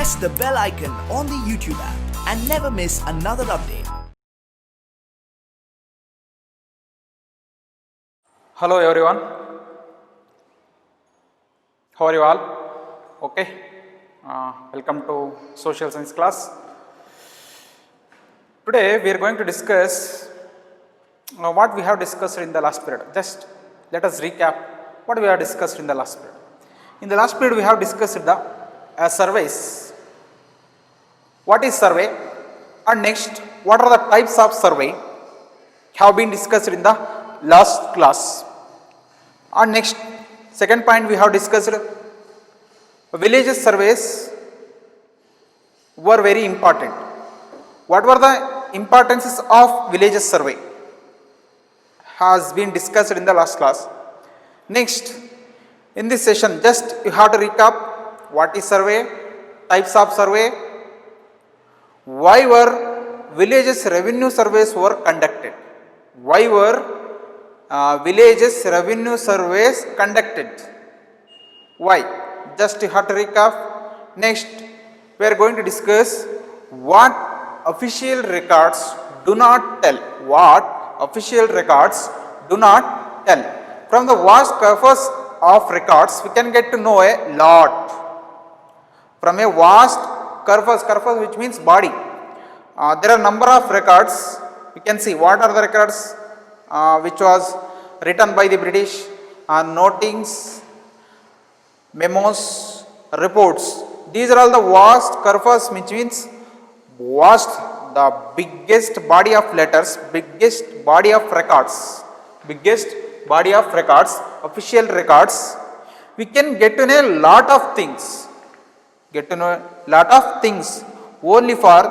press the bell icon on the YouTube app and never miss another update. Hello everyone, how are you all? Okay, welcome to social science class. Today we are going to discuss what we have discussed in the last period. Just let us recap what we have discussed in the last period. In the last period we have discussed the surveys. What is survey? And next, what are the types of survey have been discussed in the last class. And next, second point we have discussed village surveys were very important. What were the importances of village survey has been discussed in the last class. Next, in this session, just you have to recap what is survey, types of survey, why were villages revenue surveys were conducted, why were villages revenue surveys conducted, why, just you have to recap. Next, we are going to discuss what official records do not tell, what official records do not tell. From the vast corpus of records we can get to know a lot. From a vast corpus which means body, there are number of records. We can see what are the records which was written by the British, notings, memos, reports. These are all the vast corpus, which means vast, the biggest body of letters, biggest body of records, official records. We can get to know a lot of things, only for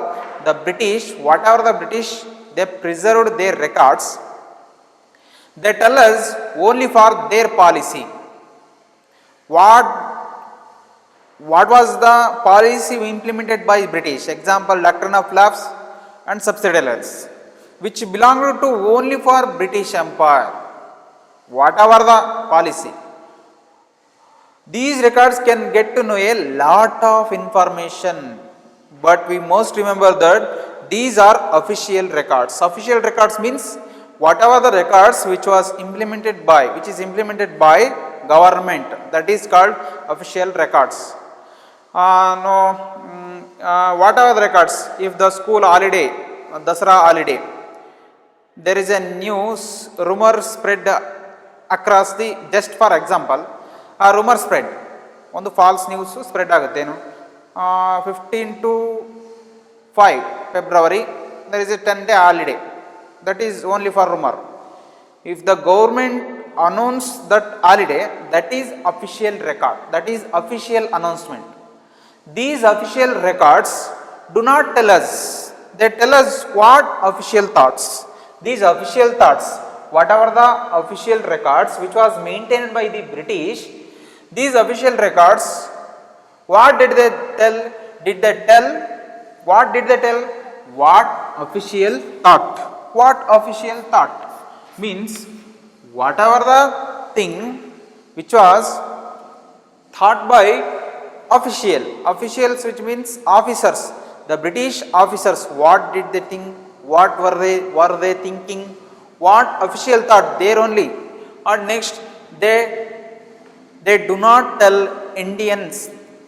the British. Whatever the British, they preserved their records, they tell us only for their policy. What was the policy implemented by British? Example, doctrine of lapse and subsidiaries, which belonged to only for British Empire. Whatever the policy, these records can get to know a lot of information, but we must remember that these are official records. Official records means whatever the records which is implemented by government, that is called official records. Whatever the records, if the school holiday, Dasara holiday, there is a news rumor spread across the, just for example, a rumor spread, ಒಂದು falls news spread ಆಗುತ್ತೇನು, 15 to 5 February there is a 10-day holiday, that is only for rumor. If the government announce that holiday, that is official record, that is official announcement. These official records do not tell us, they tell us what official thoughts. These official thoughts, whatever the official records which was maintained by the British, these official records, what did they tell? What did they tell? What official thought. What official thought means whatever the thing which was thought by officials, which means officers, the British officers, what did they think, what were they thinking, what official thought there only. And next, they do not tell Indians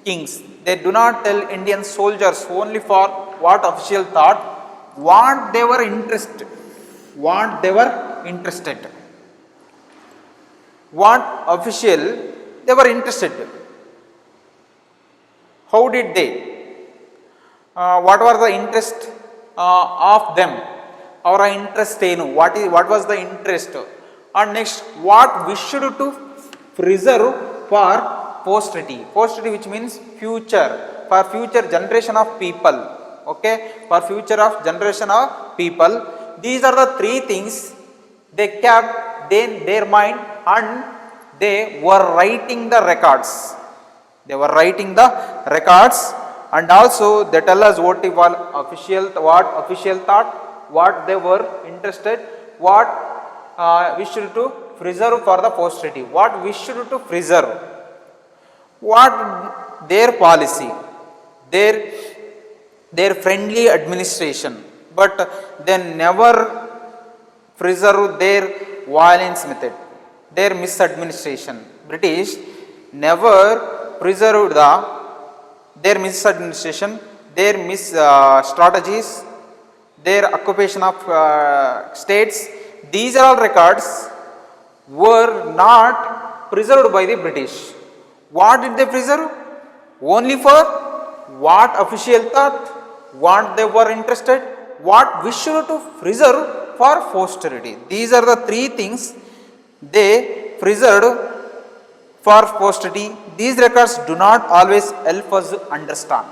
kings, they do not tell Indian soldiers only for what official thought, what they were interested, what official they were interested. How did they, what were the interest of them, our interest ಏನು, what was the interest. And next, what we should to preserve for posterity, which means future, for future generation of people, okay, for future of generation of people. These are the three things they kept in their mind, and they were writing the records, and also they tell us what official thought, what they were interested, what wish to preserve for the posterity, what wish to preserve, what their policy, their friendly administration, but they never preserve their violence method, their misadministration. British never preserved their misadministration, their strategies, their occupation of states. These are all records were not preserved by the British. What did they preserve? Only for what official thought, what they were interested, what wished to preserve for posterity. These are the three things they preserved for posterity. These records do not always help us understand.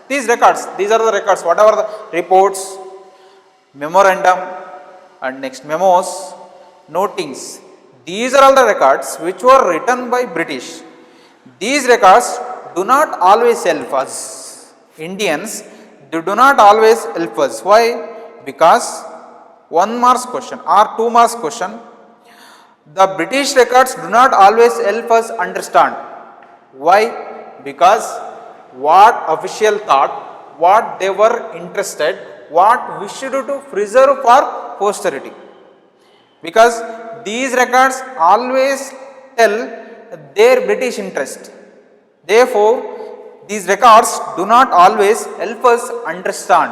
These records, these are the records, whatever the reports, memorandum, and next memos, notings. These are all the records which were written by British. These records do not always help us. Indians, they do not always help us. Why? Because 1 marks question or 2 marks question, the British records do not always help us understand. Why? Because what official thought, what they were interested, what wished to preserve for posterity. Because these records always tell their British interest. Therefore, these records do not always help us understand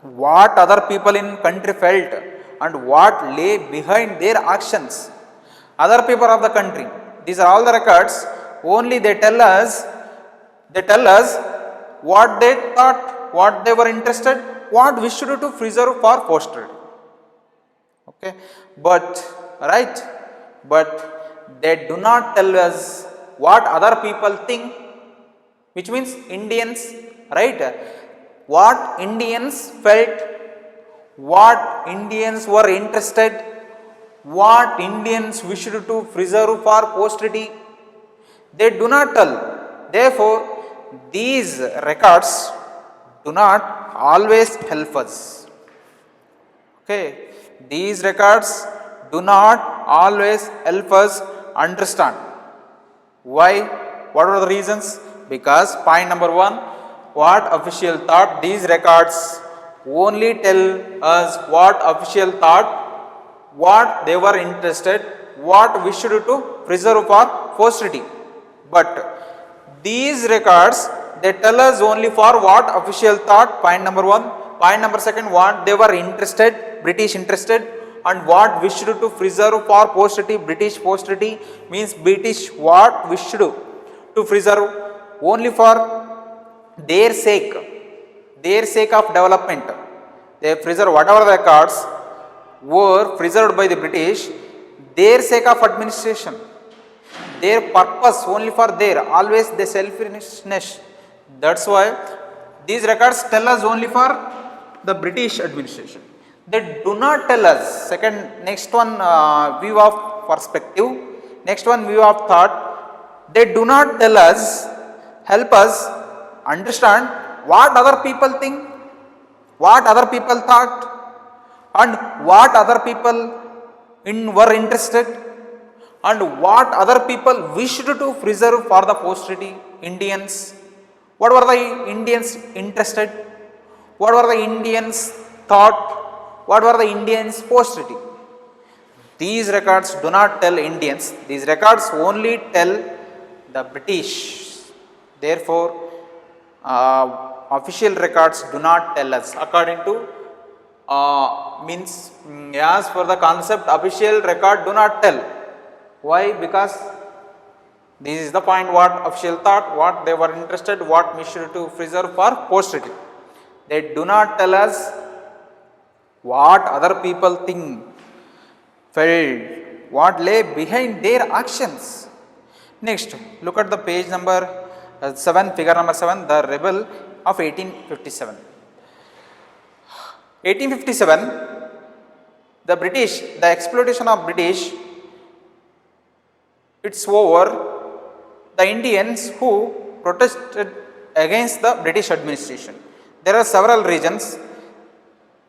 what other people in country felt and what lay behind their actions. Other people of the country, these are all the records, only they tell us what they thought, what they were interested, what wished to preserve for posterity. Okay, but they do not tell us what other people think, which means Indians, right? What Indians felt, what Indians were interested, what Indians wished to preserve for posterity. They do not tell. Therefore, these records do not always help us. Okay, these records do not always help us understand. Why? What are the reasons? Because point number 1, what official thought, these records only tell us what official thought, what they were interested, what wished to preserve for posterity. But these records, they tell us only for what official thought, point number 1. Point number 2, what they were interested, British interested, and what wished to preserve for posterity. British posterity means British what wished to preserve only for their sake of development. They preserve whatever records were preserved by the British, their sake of administration, their purpose only for their, always the selfishness. That's why these records tell us only for the British administration. They do not tell us. Next one, view of perspective. Next one, view of thought. They do not tell us, help us understand what other people think, what other people thought, and what other people were interested, and what other people wished to preserve for the posterity. Indians, what were the Indians interested? What were the Indians thought? What were the Indians posterity? These records do not tell Indians. These records only tell the British. Therefore, official records do not tell us. According to as for the concept, official record do not tell. Why? Because this is the point, what official thought, what they were interested, what wished to preserve for posterity. They do not tell us what other people think, felt, what lay behind their actions. Next, look at the page number 7, figure number 7, the rebel of 1857. 1857, the British, the exploitation of British, it's over. The Indians who protested against the British administration. There are several reasons: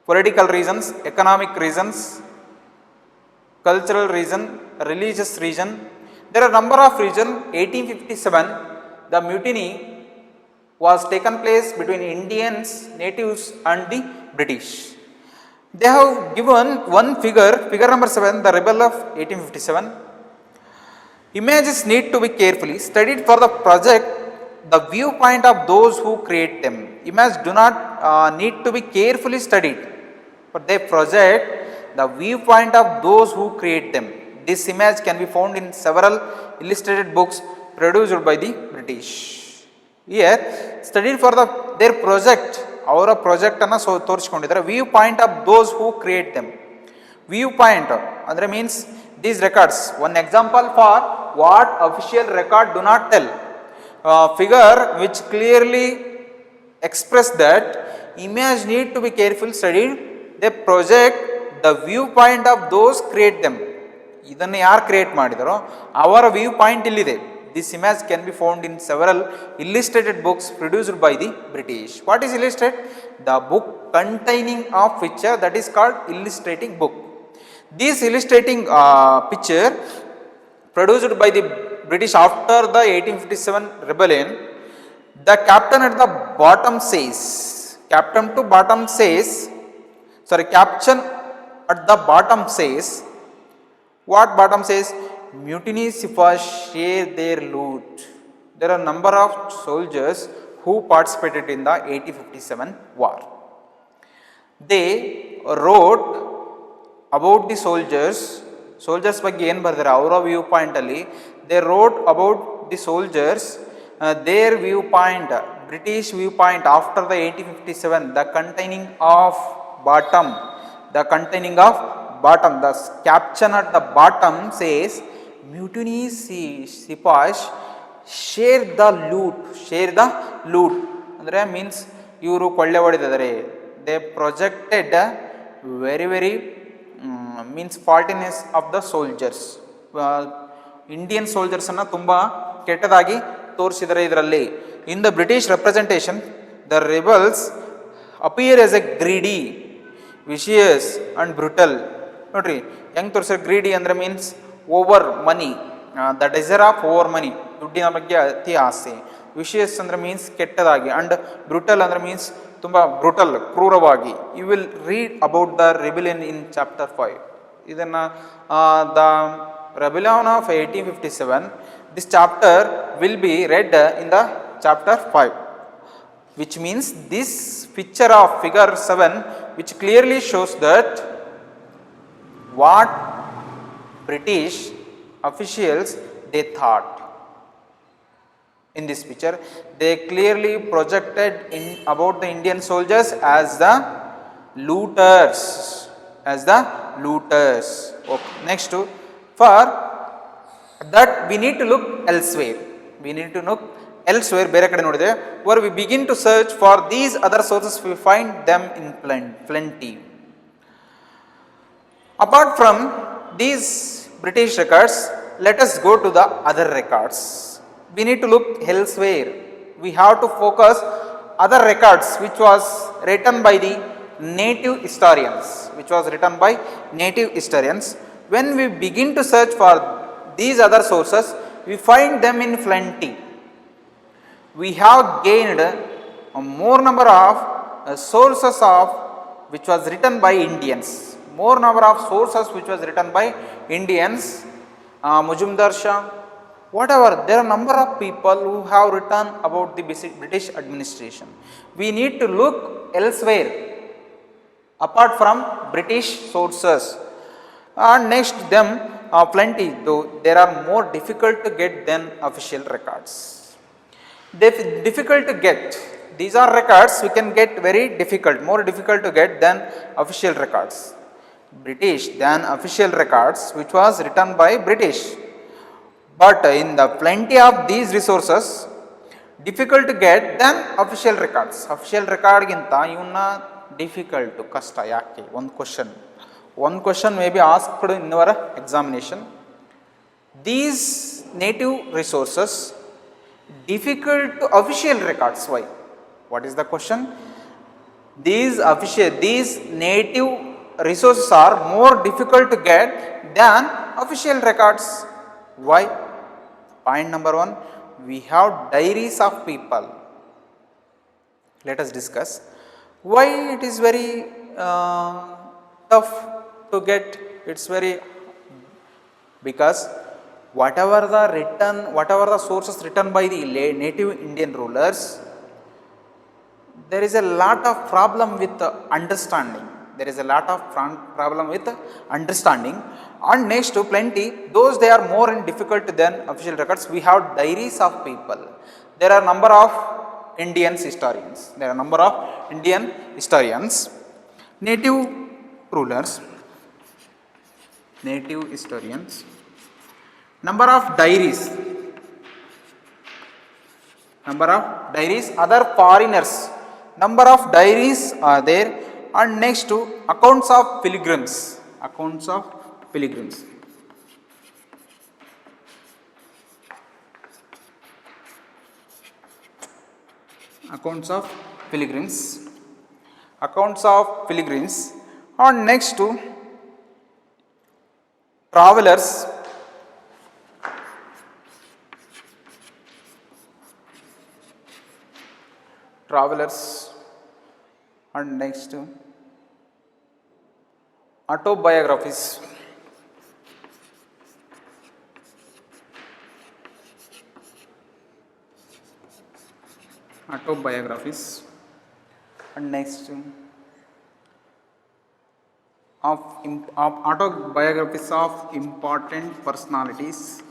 political reasons, economic reasons, cultural reason, religious reason. There are number of reasons. 1857, the mutiny was taken place between Indians, natives and the British. They have given one figure, figure number 7, the rebel of 1857. Images need to be carefully studied for the project, the viewpoint of those who create them. Images do not need to be carefully studied for their project, the viewpoint of those who create them. This image can be found in several illustrated books produced by the British. Here, studied for their project, ಅವರ ಪ್ರಾಜೆಕ್ಟನ್ನು ತೋರಿಸ್ಕೊಂಡಿದ್ದಾರೆ. View point of those who create them. View point ಅಂದರೆ means these records. One example for what official record do not tell. Figure which clearly express that image need to be carefully studied. They project the viewpoint of those create them. ಇದನ್ನು ಯಾರು create ಮಾಡಿದಾರೋ ಅವರ view point ಇಲ್ಲಿದೆ. This image can be found in several illustrated books produced by the British. What is illustrated? The book containing a picture, that is called illustrating book. This illustrating picture produced by the British after the 1857 rebellion, the captain at the bottom says, captain at the bottom says, what bottom says? Mutiny Sipahi share their loot. There are a number of soldiers who participated in the 1857 war. They wrote about the soldiers ಬಗ್ಗೆ ಏನು ಬರ್ತಾರೆ ಅವರ view ಪಾಯಿಂಟಲ್ಲಿ. They wrote about the soldiers, their view point, British view point after the 1857, the containing of bottom, the caption at the bottom says Mutiny Sipahi share the loot. ಅಂದರೆ means ಇವರು ಕೊಳ್ಳೆ ಹೊಡೆದಿದ್ದಾರೆ. They projected very means faultiness of the soldiers. Indian ಸೋಲ್ಜರ್ಸನ್ನು ತುಂಬ ಕೆಟ್ಟದಾಗಿ ತೋರಿಸಿದ್ದಾರೆ ಇದರಲ್ಲಿ. In the British representation the rebels appear as a greedy, vicious and brutal. ನೋಡ್ರಿ ಹೆಂಗೆ ತೋರಿಸ್ತಾರೆ ಗ್ರೀಡಿ ಅಂದರೆ means over money, the desire of over money, ದುಡ್ಡಿನ ಬಗ್ಗೆ ಅತಿ ಆಸೆ. ವಿಶಿಯಸ್ ಅಂದರೆ ಮೀನ್ಸ್ ಕೆಟ್ಟದಾಗಿ, ಅಂಡ್ ಬ್ರುಟಲ್ ಅಂದರೆ ಮೀನ್ಸ್ ತುಂಬ ಬ್ರುಟಲ್, ಕ್ರೂರವಾಗಿ. You will read about the rebellion in chapter 5. ಇದನ್ನು the rebellion of 1857, this chapter will be read in the chapter 5, which means this picture of figure 7 which clearly shows that what British officials they thought. In this picture they clearly projected in about the Indian soldiers as the looters, Okay. Next, for that we need to look elsewhere. ಬೇರೆ ಕಡೆ ನೋಡಿದ್ರೆ, where we begin to search for these other sources, we find them in plenty. Apart from these British records, let us go to the other records. We need to look elsewhere. We have to focus other records which was written by the native historians. When we begin to search for these other sources, we find them in plenty. We have gained a more number of sources of which was written by Indians. Majumdar Shah, whatever, there are a number of people who have written about the British administration. We need to look elsewhere apart from British sources. And next them plenty, though there are more difficult to get than official records. Difficult to get. These are records we can get very difficult, more difficult to get than official records. Than official records which was written by British. But in the plenty of these resources, difficult to get than official records. Official record ginta ಇವನ್ನ difficult, ಕಷ್ಟ. ಯಾಕೆ? One question may be asked in your examination. These native resources difficult to official records. Why? What is the question? These native resources are more difficult to get than official records. Why? Point number 1, we have diaries of people. Let us discuss why it is very tough to get. It's very because whatever the sources written by the native Indian rulers, there is a lot of problem with understanding. There is a lot of problem with understanding. And next to plenty, those they are more and difficult than official records. We have diaries of people. There are number of Indian historians. There are number of Indian historians, native rulers, native historians, number of diaries, other foreigners, number of diaries are there, and next to accounts of pilgrims, accounts of pilgrims. Accounts of pilgrims, and next to travelers, and next to autobiographies, and next to autobiographies of important personalities,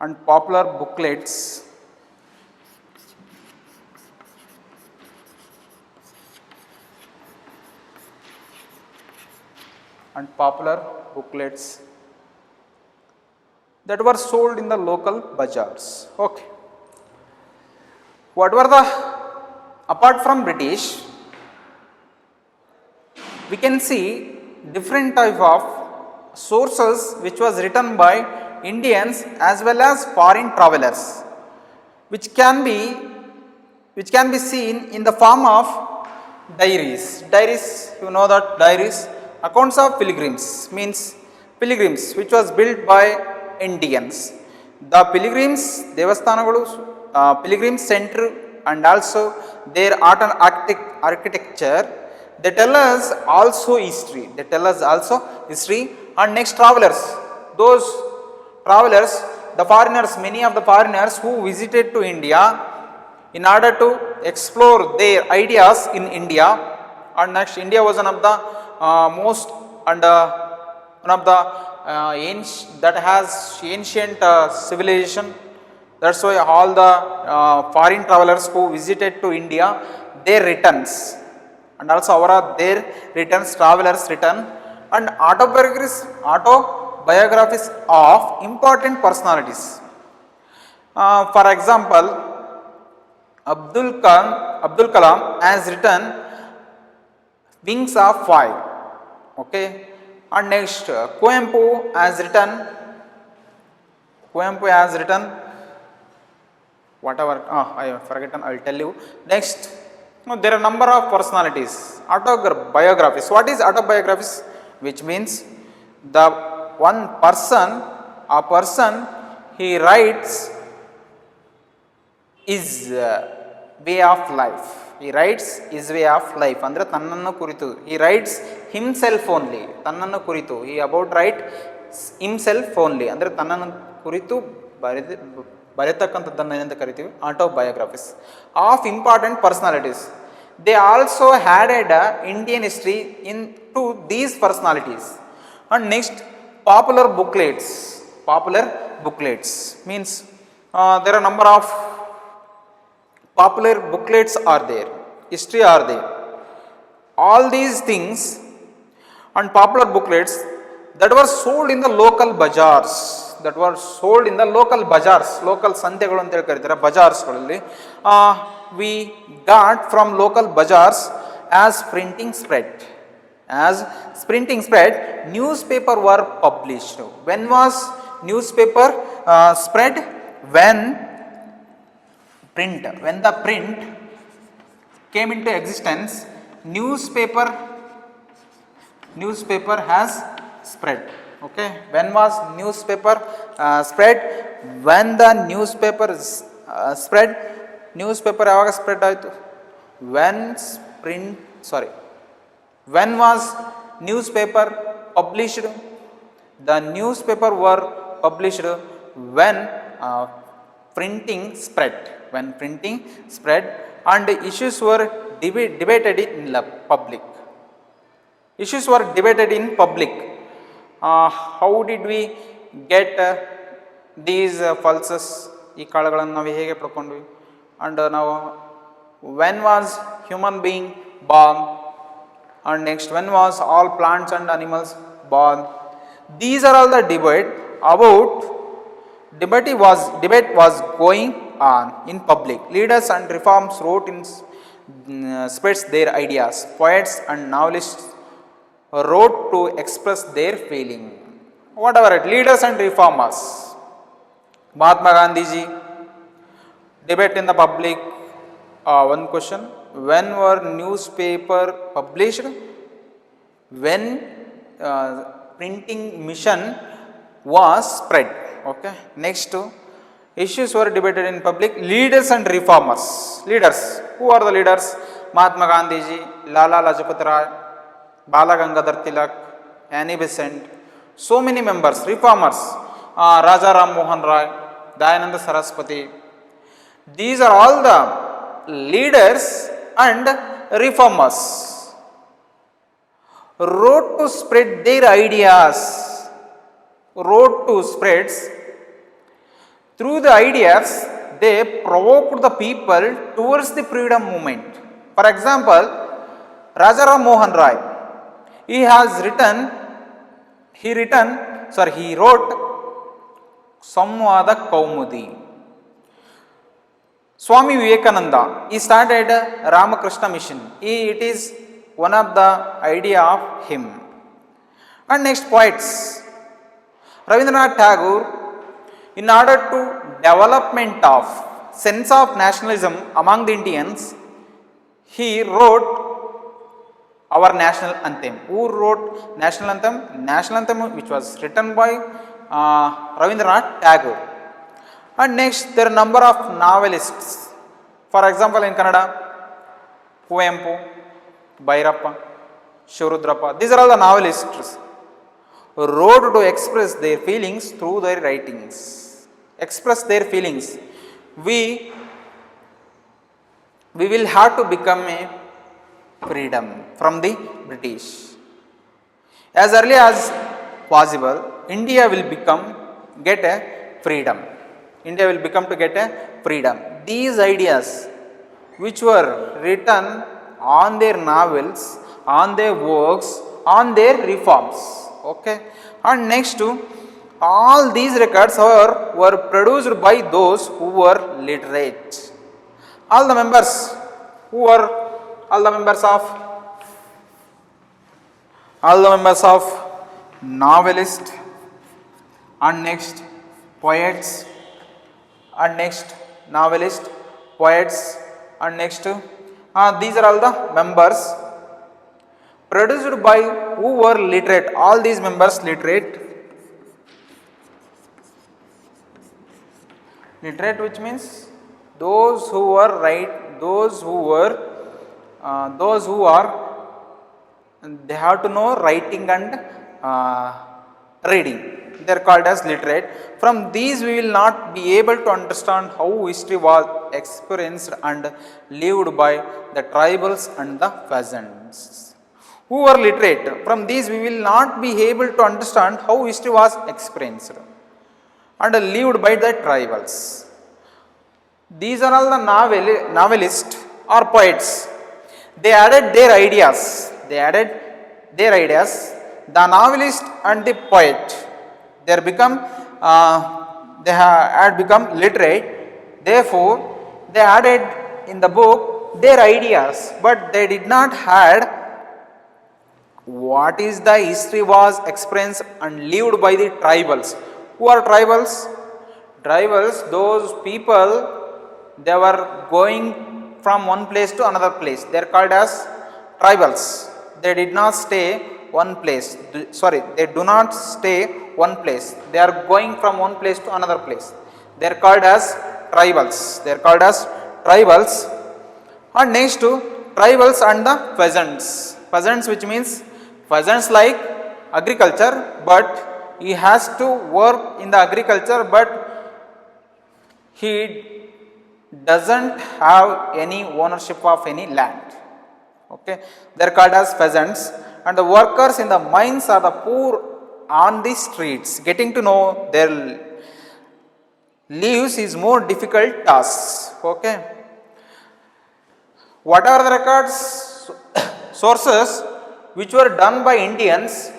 and popular booklets, that were sold in the local bazaars. Okay. What were the, apart from British, we can see different type of sources which was written by Indians as well as foreign travelers, which can be seen in the form of diaries. Diaries, you know that diaries, accounts of pilgrims, means pilgrims which was built by Indians. The pilgrims, Devasthanagalu, pilgrim center, and also their art and architecture, they tell us also history. And next travelers, those travelers, the foreigners, many of the foreigners who visited to India in order to explore their ideas in India. And next, India was one of the most and one of the that has ancient civilization. That's why all the foreign travelers who visited to India, their returns, and also their returns, travelers return, and autobiographies of important personalities. For example, Abdul Kalam has written Wings of Fire. Okay, and next Kuvempu has written whatever. I have forgotten. I will tell you. Next, there are number of personalities. Autobiographies. What is autobiographies? Which means the one person, he writes his way of life. He writes his way of life. Andre tannannu kuritu. He writes himself only. Tannannu kuritu. He about write himself only. Andre tannannu kuritu ಬರೆತಕ್ಕಂಥದ್ದನ್ನು ಏನಂತ ಕರಿತೀವಿ autobiographies of important personalities. They also added Indian history into these personalities. And next, popular booklets means there are number of popular booklets are there, history are there. All these things and popular booklets that were sold in the local bazaars, local ಸಂತೆಗಳು ಅಂತ ಹೇಳಿ ಕರೀತಾರೆ, ಬಜಾರ್ಸ್ಗಳಲ್ಲಿ we got from local bazaars as printing spread. Newspaper were published. When was newspaper spread? When Print. When the print came into existence, newspaper has spread. Okay, when was newspaper spread? When the newspaper spread, newspaper ಯಾವಾಗ spread ಆಯಿತು? When was newspaper published? The newspaper were published when printing spread. When printing spread and issues were debated in the public. Issues were debated in public. How did we get these pulses? ಈ ಕಾಳುಗಳನ್ನು ನಾವು ಹೇಗೆ ಪಡ್ಕೊಂಡ್ವಿ? And ನಾವು when was human being born? And next, when was all plants and animals born? These are all the debate was going on in public. Leaders and reforms wrote in spreads their ideas. Poets and novelists wrote to express their feeling. Whatever it, leaders and reformers. Mahatma Gandhi ji, debate in the public. One question: when were newspaper published? When printing mission was spread. Okay. Next, issues were debated in public. Leaders and reformers. Leaders. Who are the leaders? Mahatma Gandhi ji, Lala Lajpat Rai, Bala Gangadhar Tilak, Annie Besant. So many members. Reformers. Raja Ram Mohan Roy, Dayananda Saraswati. These are all the leaders and reformers. Wrote to spread their ideas. Wrote to spreads. Through the ideas, they provoked the people towards the freedom movement. For example, Rajaram Mohan Roy, he wrote Samvada Kaumudi. Swami Vivekananda, he started Ramakrishna Mission. It is one of the idea of him. And next, poets. Rabindranath Tagore, in order to development of sense of nationalism among the Indians, he wrote our national anthem. Who wrote national anthem? National anthem which was written by Rabindranath Tagore. And next, there are number of novelists. For example, in Kannada, Kuempu, Bhairappa, Shivarudrappa. These are all the novelists. Wrote to express their feelings through their writings. Express their feelings. We will have to become a freedom from the British. As early as possible, India will get a freedom. India will become to get a freedom. These ideas which were written on their novels, on their works, on their reforms. Okay. And next to all these records were produced by those who were literate. All the members of novelist, and next poets, and next novelist, poets, and next these are all the members produced by who were literate. All these members literate. Literate, which means those who are they have to know writing and reading. They are called as literate. From these we will not be able to understand how history was experienced and lived by the tribals and the peasants. Who are literate? From these we will not be able to understand how history was experienced and lived by the tribals. These are all the novelists or poets. They added their ideas. The novelist and the poet, they had become literate. Therefore, they added in the book their ideas, but they did not add what is the history was experienced and lived by the tribals. Who are tribals? Tribals, those people they were going from one place to another place. They are called as tribals. They did not stay one place. They do not stay one place. They are going from one place to another place. They are called as tribals. They are called as tribals. And next to tribals and the peasants. Peasants, which means peasants like agriculture, but he has to work in the agriculture, but he doesn't have any ownership of any land. Okay, they are called as peasants. And the workers in the mines are the poor on the streets. Getting to know their lives is more difficult tasks. Okay. What are the records sources which were done by Indians?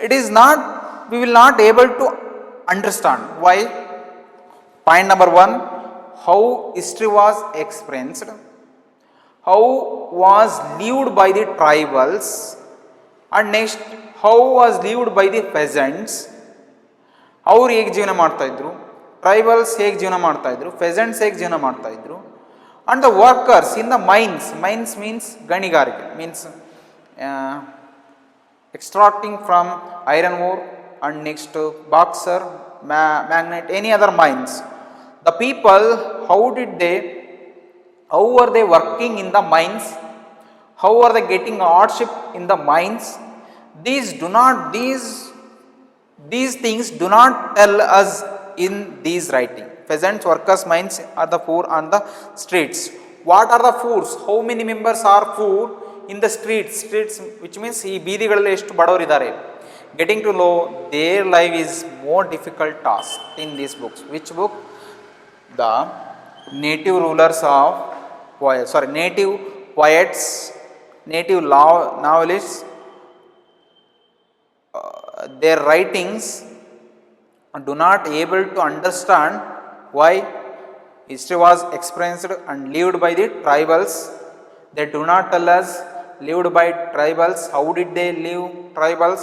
It is not, we will not able to understand. Why? Point number 1, how history was experienced, how was lived by the tribals, and next how was lived by the peasants. ಅವ್ರು ಹೇಗೆ ಜೀವನ ಮಾಡ್ತಾ ಇದ್ರು, tribals ಹೇಗೆ ಜೀವನ ಮಾಡ್ತಾ ಇದ್ರು, ಪೆಸೆಂಟ್ಸ್ ಹೇಗೆ ಜೀವನ ಮಾಡ್ತಾ ಇದ್ರು, and the workers in the mines. Mines means ganigarike, means extracting from iron ore, and next boxer, magnet, any other mines. The people, how were they working in the mines, how are they getting hardship in the mines? These things do not tell us in these writing. Peasants, workers, mines are the poor on the streets. What are the poor? How many members are poor in the streets? Streets, which means ಈ ಬೀದಿಗಳಲ್ಲಿ ಎಷ್ಟು ಬಡವರು ಇದ್ದಾರೆ. Getting to know their life is more difficult task in these books. Which book? The native rulers of native poets, native novelists, their writings do not able to understand why history was experienced and lived by the tribals. They do not tell us lived by tribals. How did they live tribals?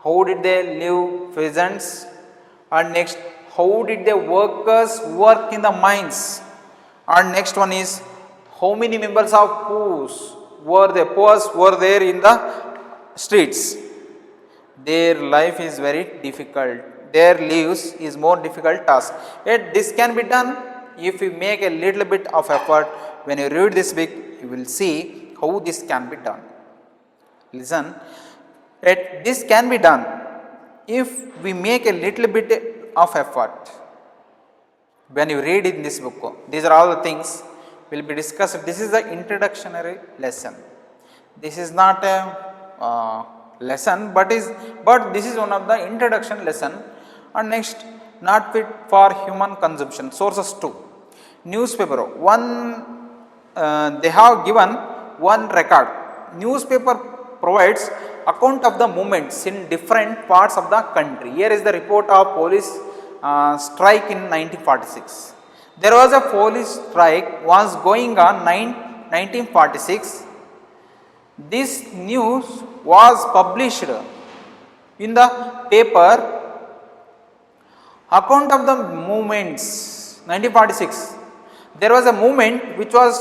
How did they live peasants? And next, how did the workers work in the mines? And next one is, how many members of poors were there in the streets? Their life is very difficult. Their lives is more difficult task. Yet this can be done if you make a little bit of effort. When you read this book, you will see how this can be done. Listen, yet this can be done if we make a little bit of effort. When you read in this book, these are all the things will be discussed. This is the introductory lesson. This is not a lesson, but this is one of the introduction lesson. And next, not fit for human consumption. Sources 2. Newspaper. They have given one record. Newspaper provides account of the movements in different parts of the country. Here is the report of police strike in 1946. There was a police strike was going on 1946. This news was published in the paper. Account of the movements 1946. There was a movement which was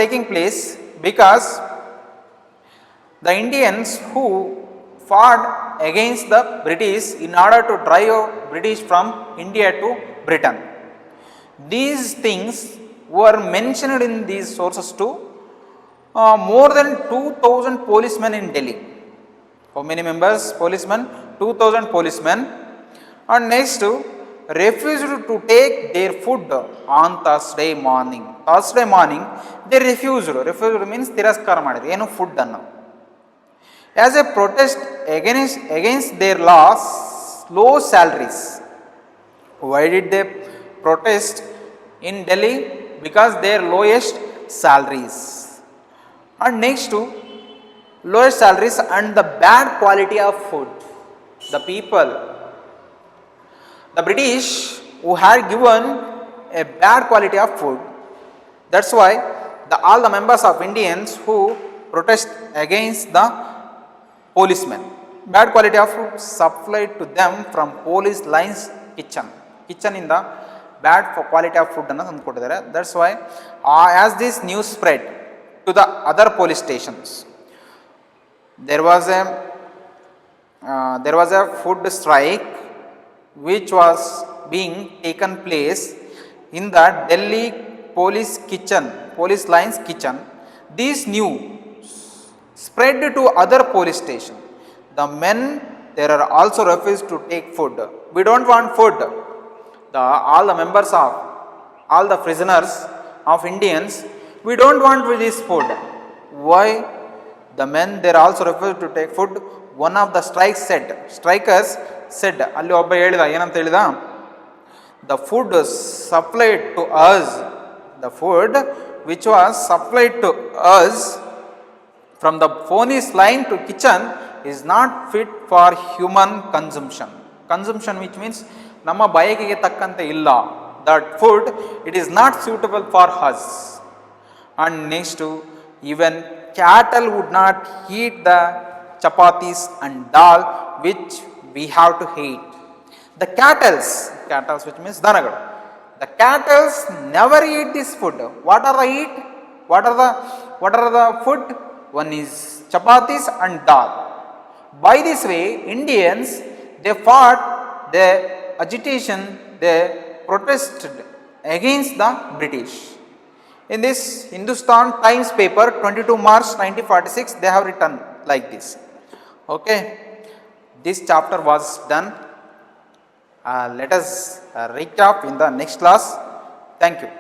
taking place because the Indians who fought against the British in order to drive British from India to Britain. These things were mentioned in these sources too. More than 2,000 policemen in Delhi. How many members? Policemen? 2,000 policemen. And next, refused to take their food on Thursday morning. Thursday morning, they refused. Refused means tiraskara madidru. Eno food anna. As a protest against their low salaries. Why did they protest in Delhi? Because their lowest salaries. And next to lowest salaries and the bad quality of food. The people, the British who had given a bad quality of food, that's why all the members of Indians who protest against the policemen, bad quality of food supplied to them from police lines kitchen in the bad quality of ಫುಡ್ಡನ್ನು ತಂದು ಕೊಟ್ಟಿದ್ದಾರೆ. That's why as this news spread to the other police stations, there was a food strike which was being taken place in the Delhi police lines kitchen. This news spread to other police station. The men there are also refused to take food. We don't want food. All the members of all the prisoners of Indians, we don't want this food. Why? The men there also refused to take food. One of the strikers said, ಅಲ್ಲಿ ಒಬ್ಬ ಹೇಳಿದ, ಏನಂತ ಹೇಳಿದ, the food supplied to us, the food which was supplied to us from the police line to kitchen is not fit for human consumption. Consumption which means ನಮ್ಮ ಬಯಕೆಗೆ ತಕ್ಕಂತೆ ಇಲ್ಲ. That food, it is not suitable for us. And next to, even cattle would not eat the chapatis and dal which we have to eat. The cattles which means danagalu, the cattles never eat this food. What are the eat? What are the food? One is chapatis and dal. By this way, Indians, they fought the agitation, they protested against the British. In this Hindustan Times paper, 22 March 1946, they have written like this. Okay, this chapter was done. Let us recap in the next class. Thank you.